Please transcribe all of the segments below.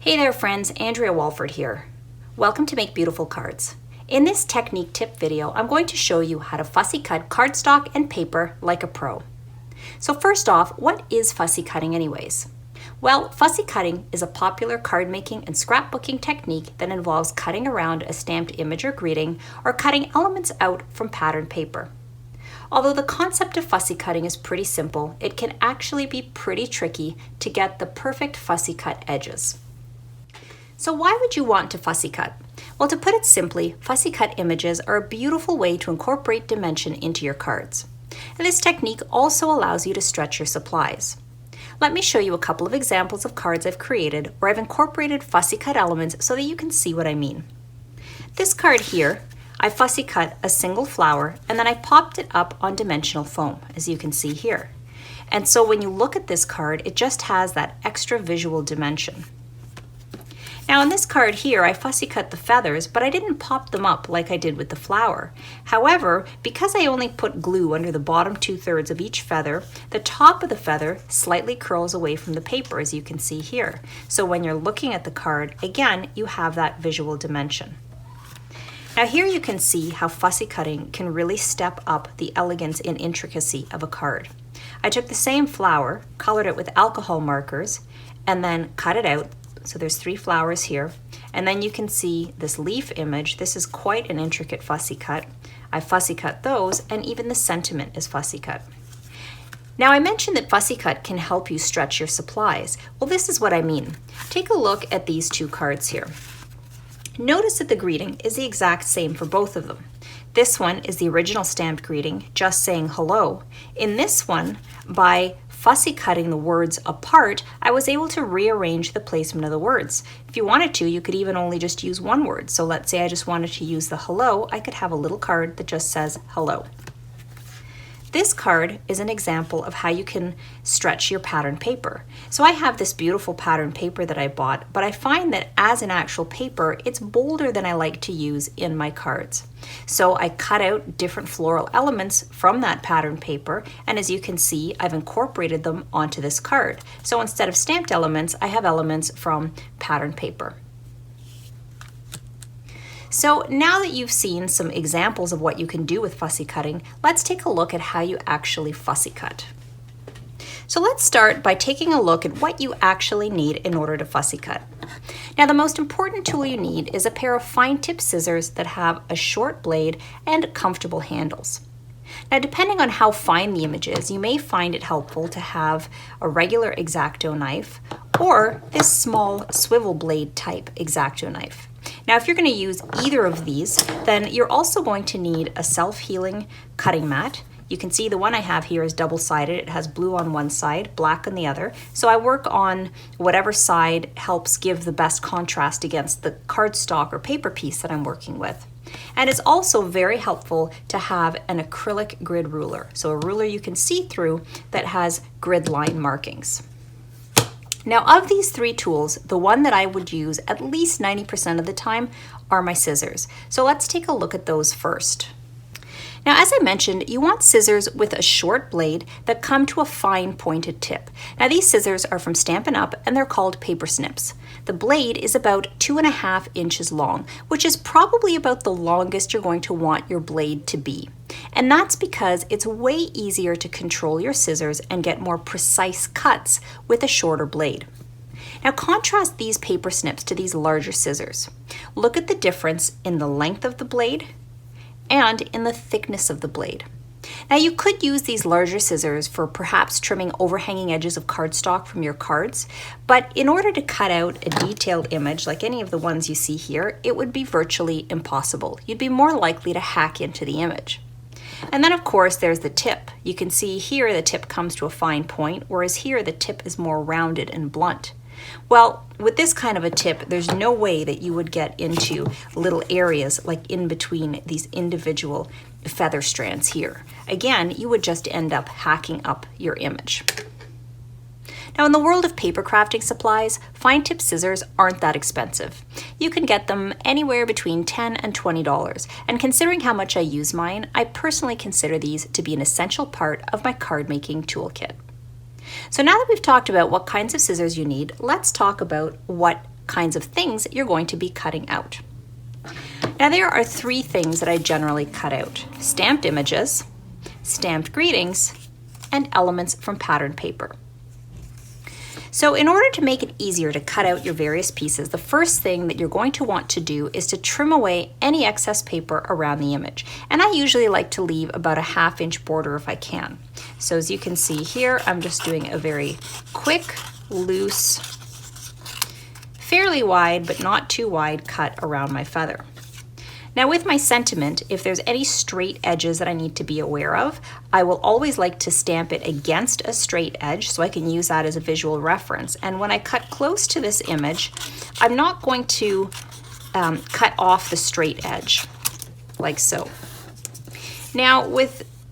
Hey there friends, Andrea Walford here. Welcome to Make Beautiful Cards. In this technique tip video, I'm going to show you how to fussy cut cardstock and paper like a pro. So first off, what is fussy cutting anyways? Well, fussy cutting is a popular card making and scrapbooking technique that involves cutting around a stamped image or greeting or cutting elements out from patterned paper. Although the concept of fussy cutting is pretty simple, it can actually be pretty tricky to get the perfect fussy cut edges. So why would you want to fussy cut? Well, to put it simply, fussy cut images are a beautiful way to incorporate dimension into your cards. And this technique also allows you to stretch your supplies. Let me show you a couple of examples of cards I've created where I've incorporated fussy cut elements so that you can see what I mean. This card here, I fussy cut a single flower and then I popped it up on dimensional foam, as you can see here. And so when you look at this card, it just has that extra visual dimension. Now on this card here, I fussy cut the feathers, but I didn't pop them up like I did with the flower. However, because I only put glue under the bottom 2/3 of each feather, the top of the feather slightly curls away from the paper, as you can see here. So when you're looking at the card, again, you have that visual dimension. Now here you can see how fussy cutting can really step up the elegance and intricacy of a card. I took the same flower, colored it with alcohol markers, and then cut it out. So there's 3 flowers here, and then you can see this leaf image. This is quite an intricate fussy cut. I fussy cut those, and even the sentiment is fussy cut. Now I mentioned that fussy cut can help you stretch your supplies. Well, this is what I mean. Take a look at these 2 cards here. Notice that the greeting is the exact same for both of them. This one is the original stamped greeting, just saying hello. In this one, by fussy cutting the words apart, I was able to rearrange the placement of the words. If you wanted to, you could even only just use one word. So let's say I just wanted to use the hello, I could have a little card that just says hello. This card is an example of how you can stretch your pattern paper. So I have this beautiful pattern paper that I bought, but I find that as an actual paper, it's bolder than I like to use in my cards. So I cut out different floral elements from that pattern paper, and as you can see, I've incorporated them onto this card. So instead of stamped elements, I have elements from pattern paper. So now that you've seen some examples of what you can do with fussy cutting, let's take a look at how you actually fussy cut. So let's start by taking a look at what you actually need in order to fussy cut. Now the most important tool you need is a pair of fine tip scissors that have a short blade and comfortable handles. Now depending on how fine the image is, you may find it helpful to have a regular Exacto knife or this small swivel blade type Exacto knife. Now if you're going to use either of these, then you're also going to need a self-healing cutting mat. You can see the one I have here is double-sided. It has blue on one side, black on the other. So I work on whatever side helps give the best contrast against the cardstock or paper piece that I'm working with. And it's also very helpful to have an acrylic grid ruler. So a ruler you can see through that has grid line markings. Now of these 3 tools, the one that I would use at least 90% of the time are my scissors. So let's take a look at those first. Now as I mentioned, you want scissors with a short blade that come to a fine pointed tip. Now these scissors are from Stampin' Up! And they're called paper snips. The blade is about 2.5 inches long, which is probably about the longest you're going to want your blade to be. And that's because it's way easier to control your scissors and get more precise cuts with a shorter blade. Now contrast these paper snips to these larger scissors. Look at the difference in the length of the blade and in the thickness of the blade. Now you could use these larger scissors for perhaps trimming overhanging edges of cardstock from your cards, but in order to cut out a detailed image like any of the ones you see here, it would be virtually impossible. You'd be more likely to hack into the image. And then of course there's the tip. You can see here the tip comes to a fine point, whereas here the tip is more rounded and blunt. Well, with this kind of a tip, there's no way that you would get into little areas like in between these individual feather strands here. Again, you would just end up hacking up your image. Now in the world of paper crafting supplies, fine tip scissors aren't that expensive. You can get them anywhere between $10 and $20, and considering how much I use mine, I personally consider these to be an essential part of my card making toolkit. So now that we've talked about what kinds of scissors you need, let's talk about what kinds of things you're going to be cutting out. Now there are three things that I generally cut out: stamped images, stamped greetings, and elements from patterned paper. So in order to make it easier to cut out your various pieces, the first thing that you're going to want to do is to trim away any excess paper around the image. And I usually like to leave about a 1/2 inch border if I can. So as you can see here, I'm just doing a very quick, loose, fairly wide but not too wide cut around my feather. Now with my sentiment, if there's any straight edges that I need to be aware of, I will always like to stamp it against a straight edge so I can use that as a visual reference. And when I cut close to this image, I'm not going to cut off the straight edge, like so. Now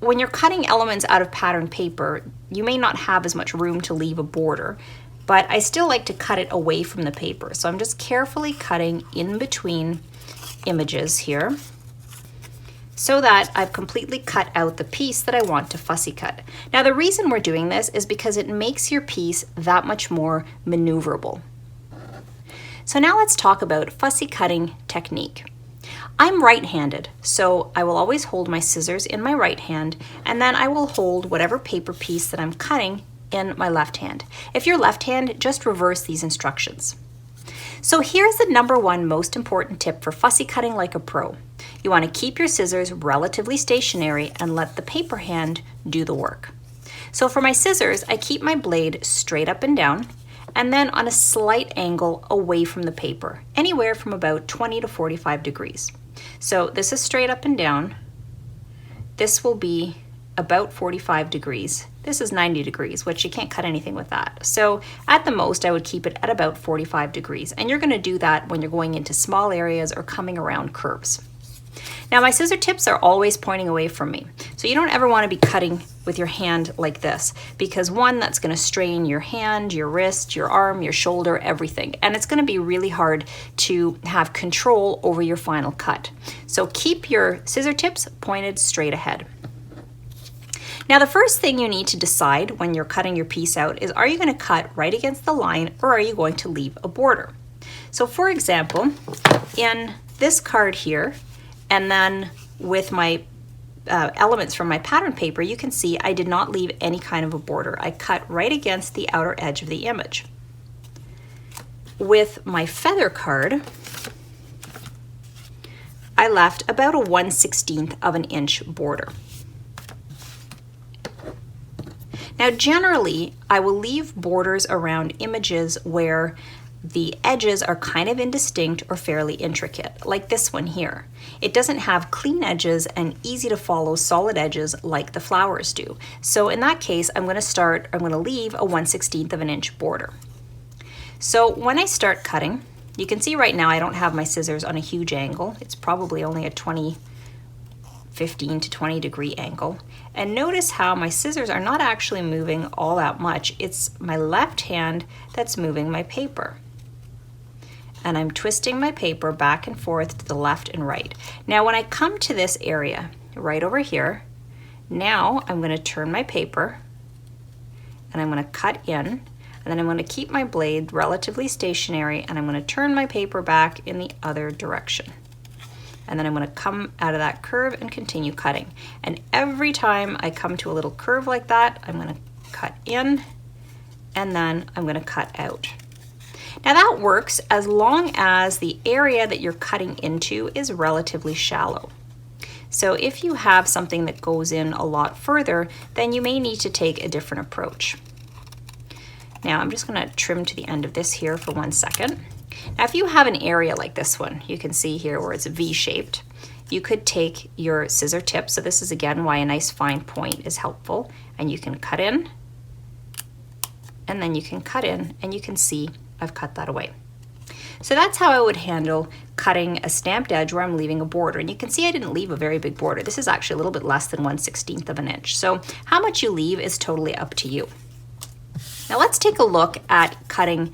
when you're cutting elements out of patterned paper, you may not have as much room to leave a border, but I still like to cut it away from the paper. So I'm just carefully cutting in between images here so that I've completely cut out the piece that I want to fussy cut. Now the reason we're doing this is because it makes your piece that much more maneuverable. So now let's talk about fussy cutting technique. I'm right-handed, so I will always hold my scissors in my right hand, and then I will hold whatever paper piece that I'm cutting in my left hand. If you're left-handed, just reverse these instructions. So here's the #1 most important tip for fussy cutting like a pro. You want to keep your scissors relatively stationary and let the paper hand do the work. So for my scissors, I keep my blade straight up and down, and then on a slight angle away from the paper, anywhere from about 20 to 45 degrees. So this is straight up and down. This will be about 45 degrees. This is 90 degrees, which you can't cut anything with that. So at the most, I would keep it at about 45 degrees. And you're gonna do that when you're going into small areas or coming around curves. Now my scissor tips are always pointing away from me. So you don't ever wanna be cutting with your hand like this, because one, that's gonna strain your hand, your wrist, your arm, your shoulder, everything. And it's gonna be really hard to have control over your final cut. So keep your scissor tips pointed straight ahead. Now the first thing you need to decide when you're cutting your piece out is, are you going to cut right against the line or are you going to leave a border? So for example, in this card here, and then with my elements from my pattern paper, you can see I did not leave any kind of a border. I cut right against the outer edge of the image. With my feather card, I left about a 1/16 of an inch border. Now generally, I will leave borders around images where the edges are kind of indistinct or fairly intricate, like this one here. It doesn't have clean edges and easy to follow solid edges like the flowers do. So in that case, I'm gonna leave a 1/16 of an inch border. So when I start cutting, you can see right now I don't have my scissors on a huge angle. It's probably only a 15 to 20 degree angle. And notice how my scissors are not actually moving all that much. It's my left hand that's moving my paper. And I'm twisting my paper back and forth to the left and right. Now when I come to this area right over here, now I'm going to turn my paper and I'm going to cut in, and then I'm going to keep my blade relatively stationary, and I'm going to turn my paper back in the other direction. And then I'm going to come out of that curve and continue cutting. And every time I come to a little curve like that, I'm going to cut in, and then I'm going to cut out. Now that works as long as the area that you're cutting into is relatively shallow. So if you have something that goes in a lot further, then you may need to take a different approach. Now I'm just going to trim to the end of this here for 1 second. Now if you have an area like this one, you can see here where it's V-shaped, you could take your scissor tip. So this is again why a nice fine point is helpful. And you can cut in, and then you can cut in, and you can see I've cut that away. So that's how I would handle cutting a stamped edge where I'm leaving a border. And you can see I didn't leave a very big border. This is actually a little bit less than 1/16 of an inch. So how much you leave is totally up to you. Now let's take a look at cutting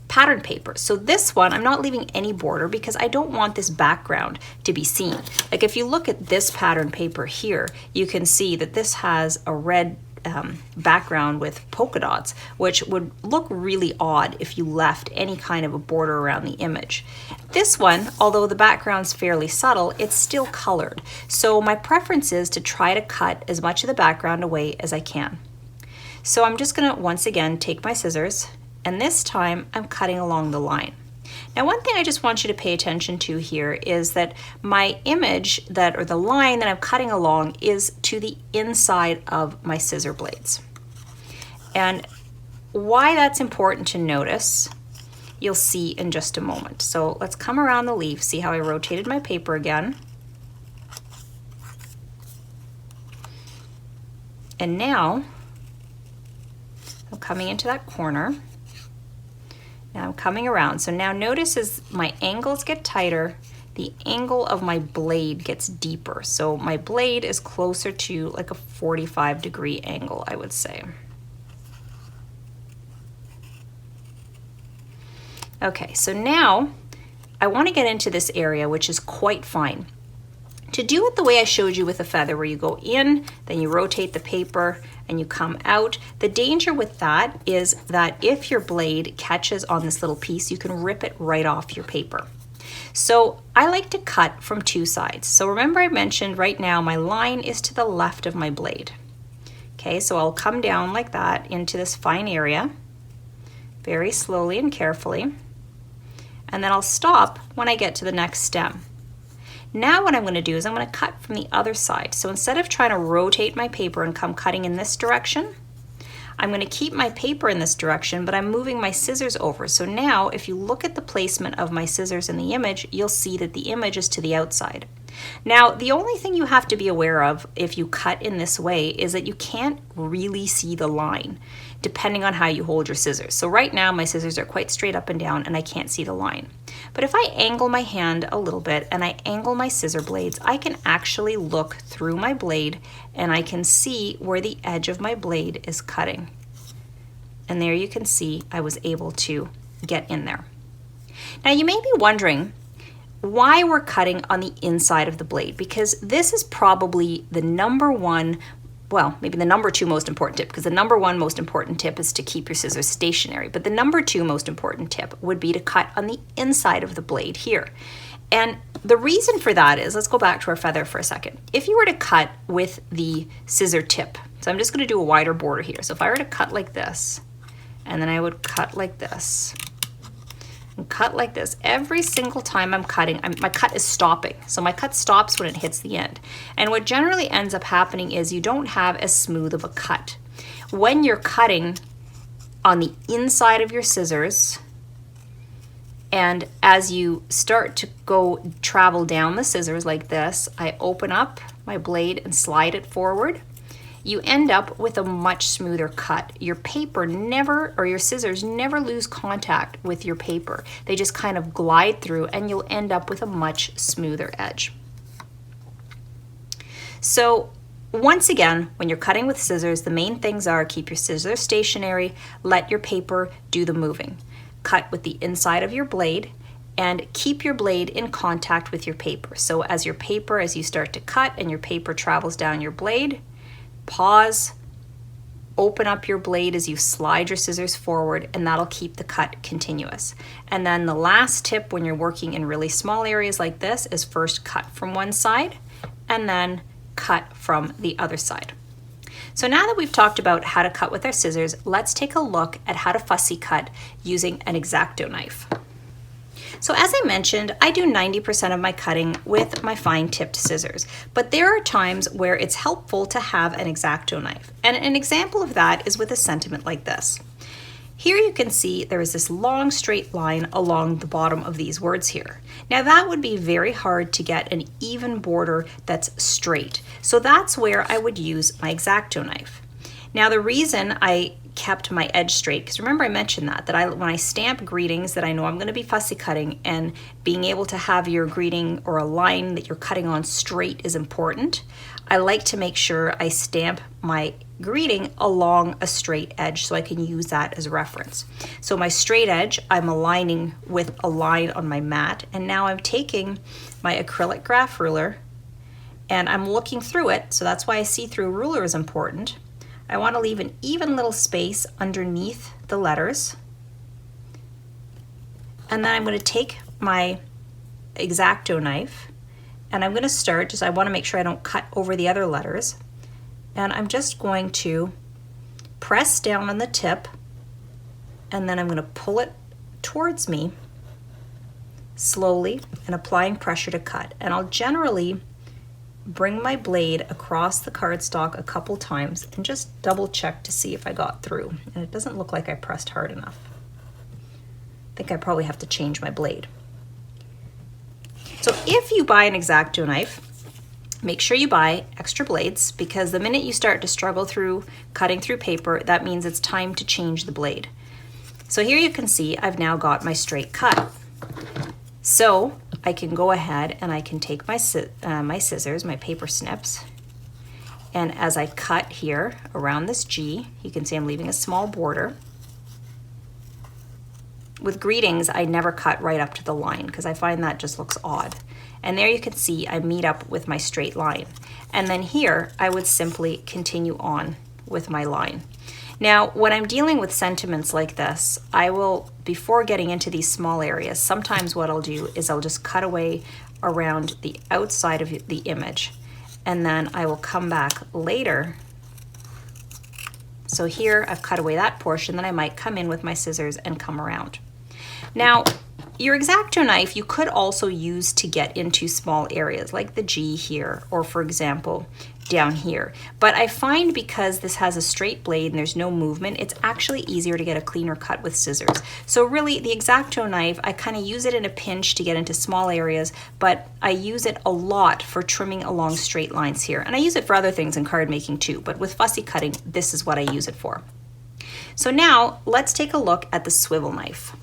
pattern paper. So this one, I'm not leaving any border because I don't want this background to be seen. Like if you look at this pattern paper here, you can see that this has a red background with polka dots, which would look really odd if you left any kind of a border around the image. This one, although the background's fairly subtle, it's still colored. So my preference is to try to cut as much of the background away as I can. So I'm just gonna once again take my scissors, and this time I'm cutting along the line. Now, one thing I just want you to pay attention to here is that my image or the line that I'm cutting along is to the inside of my scissor blades. And why that's important to notice, you'll see in just a moment. So let's come around the leaf, see how I rotated my paper again. And now I'm coming into that corner. Now I'm coming around. So now notice as my angles get tighter, the angle of my blade gets deeper. So my blade is closer to like a 45-degree angle, I would say. Okay, so now I want to get into this area, which is quite fine. To do it the way I showed you with the feather, where you go in, then you rotate the paper, and you come out, the danger with that is that if your blade catches on this little piece, you can rip it right off your paper. So I like to cut from two sides. So remember I mentioned right now my line is to the left of my blade. Okay, so I'll come down like that into this fine area, very slowly and carefully, and then I'll stop when I get to the next stem. Now what I'm going to do is I'm going to cut from the other side. So instead of trying to rotate my paper and come cutting in this direction, I'm going to keep my paper in this direction, but I'm moving my scissors over. So now if you look at the placement of my scissors in the image, you'll see that the image is to the outside. Now, the only thing you have to be aware of if you cut in this way is that you can't really see the line depending on how you hold your scissors. So right now my scissors are quite straight up and down and I can't see the line. But if I angle my hand a little bit and I angle my scissor blades, I can actually look through my blade and I can see where the edge of my blade is cutting. And there you can see I was able to get in there. Now you may be wondering why we're cutting on the inside of the blade, because this is probably the number one, well, maybe the number two most important tip, because the number one most important tip is to keep your scissors stationary, but the number two most important tip would be to cut on the inside of the blade here. And the reason for that is, let's go back to our feather for a second. If you were to cut with the scissor tip, so I'm just going to do a wider border here. So if I were to cut like this, and then I would cut like this, and cut like this, every single time I'm cutting, my cut is stopping. So my cut stops when it hits the end. And what generally ends up happening is you don't have as smooth of a cut. When you're cutting on the inside of your scissors, and as you start to travel down the scissors like this, I open up my blade and slide it forward, you end up with a much smoother cut. Your paper never, or your scissors never lose contact with your paper. They just kind of glide through and you'll end up with a much smoother edge. So once again, when you're cutting with scissors, the main things are keep your scissors stationary, let your paper do the moving. Cut with the inside of your blade and keep your blade in contact with your paper. So as you start to cut and your paper travels down your blade, pause, open up your blade as you slide your scissors forward, and that'll keep the cut continuous. And then the last tip when you're working in really small areas like this is first cut from one side and then cut from the other side. So now that we've talked about how to cut with our scissors, let's take a look at how to fussy cut using an Exacto knife. So as I mentioned, I do 90% of my cutting with my fine tipped scissors, but there are times where it's helpful to have an Exacto knife. And an example of that is with a sentiment like this. Here you can see there is this long straight line along the bottom of these words here. Now that would be very hard to get an even border that's straight. So that's where I would use my Exacto knife. Now the reason I kept my edge straight, because remember I mentioned that when I stamp greetings that I know I'm going to be fussy cutting, and being able to have your greeting or a line that you're cutting on straight is important. I like to make sure I stamp my greeting along a straight edge so I can use that as reference. So my straight edge, I'm aligning with a line on my mat, and now I'm taking my acrylic graph ruler and I'm looking through it, so that's why a see-through ruler is important. I want to leave an even little space underneath the letters. And then I'm going to take my Exacto knife and I'm going to start, I want to make sure I don't cut over the other letters. And I'm just going to press down on the tip and then I'm going to pull it towards me slowly and applying pressure to cut. And I'll generally bring my blade across the cardstock a couple times and just double check to see if I got through. And it doesn't look like I pressed hard enough. I think I probably have to change my blade. So if you buy an Exacto knife, make sure you buy extra blades, because the minute you start to struggle through cutting through paper, that means it's time to change the blade. So here you can see I've now got my straight cut. So I can go ahead and I can take my scissors, my paper snips, and as I cut here around this G, you can see I'm leaving a small border. With greetings, I never cut right up to the line because I find that just looks odd. And there you can see I meet up with my straight line. And then here, I would simply continue on with my line. Now, when I'm dealing with sentiments like this, I will, before getting into these small areas, sometimes what I'll do is I'll just cut away around the outside of the image, and then I will come back later. So here I've cut away that portion, then I might come in with my scissors and come around. Now, your Exacto knife you could also use to get into small areas like the G here, or for example, down here. But I find because this has a straight blade and there's no movement, it's actually easier to get a cleaner cut with scissors. So really the Exacto knife, I kind of use it in a pinch to get into small areas, but I use it a lot for trimming along straight lines here. And I use it for other things in card making too, but with fussy cutting, this is what I use it for. So now let's take a look at the swivel knife.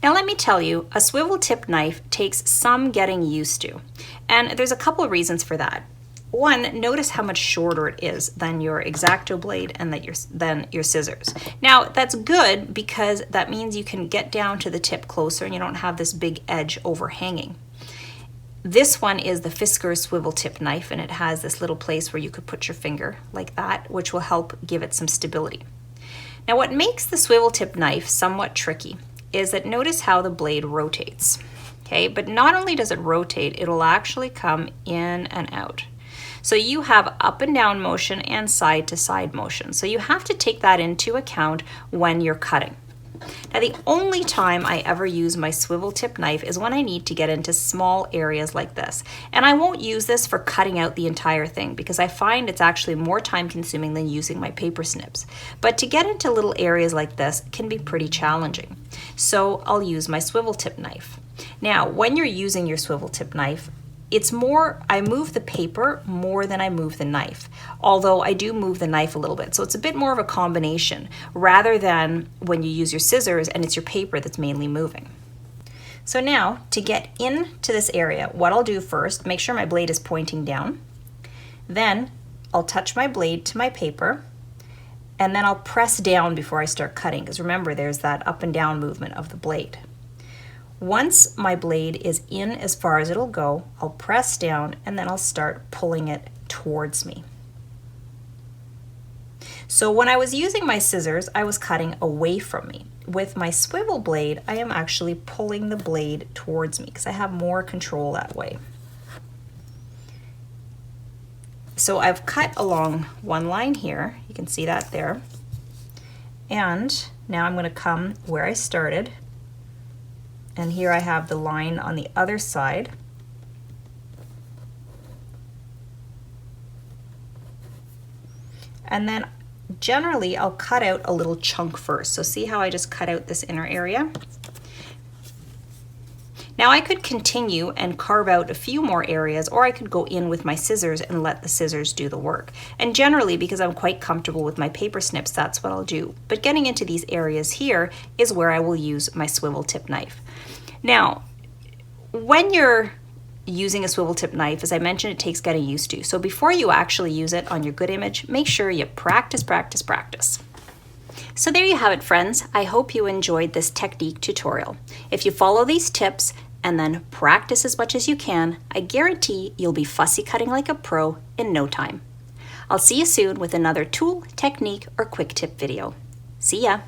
Now let me tell you, a swivel tip knife takes some getting used to, and there's a couple of reasons for that. One, notice how much shorter it is than your Exacto blade and than your scissors. Now that's good because that means you can get down to the tip closer and you don't have this big edge overhanging. This one is the Fiskars swivel tip knife, and it has this little place where you could put your finger like that, which will help give it some stability. Now what makes the swivel tip knife somewhat tricky is that notice how the blade rotates, okay? But not only does it rotate, it'll actually come in and out. So you have up and down motion and side to side motion. So you have to take that into account when you're cutting. Now the only time I ever use my swivel tip knife is when I need to get into small areas like this. And I won't use this for cutting out the entire thing because I find it's actually more time consuming than using my paper snips. But to get into little areas like this can be pretty challenging. So I'll use my swivel tip knife. Now when you're using your swivel tip knife, it's more, I move the paper more than I move the knife, although I do move the knife a little bit. So it's a bit more of a combination rather than when you use your scissors and it's your paper that's mainly moving. So now to get into this area, what I'll do first, make sure my blade is pointing down. Then I'll touch my blade to my paper and then I'll press down before I start cutting, because remember there's that up and down movement of the blade. Once my blade is in as far as it'll go, I'll press down and then I'll start pulling it towards me. So when I was using my scissors, I was cutting away from me. With my swivel blade, I am actually pulling the blade towards me because I have more control that way. So I've cut along one line here, you can see that there. And now I'm going to come where I started. And here I have the line on the other side. And then generally I'll cut out a little chunk first. So see how I just cut out this inner area? Now I could continue and carve out a few more areas, or I could go in with my scissors and let the scissors do the work. And generally, because I'm quite comfortable with my paper snips, that's what I'll do. But getting into these areas here is where I will use my swivel tip knife. Now, when you're using a swivel tip knife, as I mentioned, it takes getting used to. So before you actually use it on your good image, make sure you practice, practice, practice. So there you have it, friends. I hope you enjoyed this technique tutorial. If you follow these tips and then practice as much as you can, I guarantee you'll be fussy cutting like a pro in no time. I'll see you soon with another tool, technique, or quick tip video. See ya!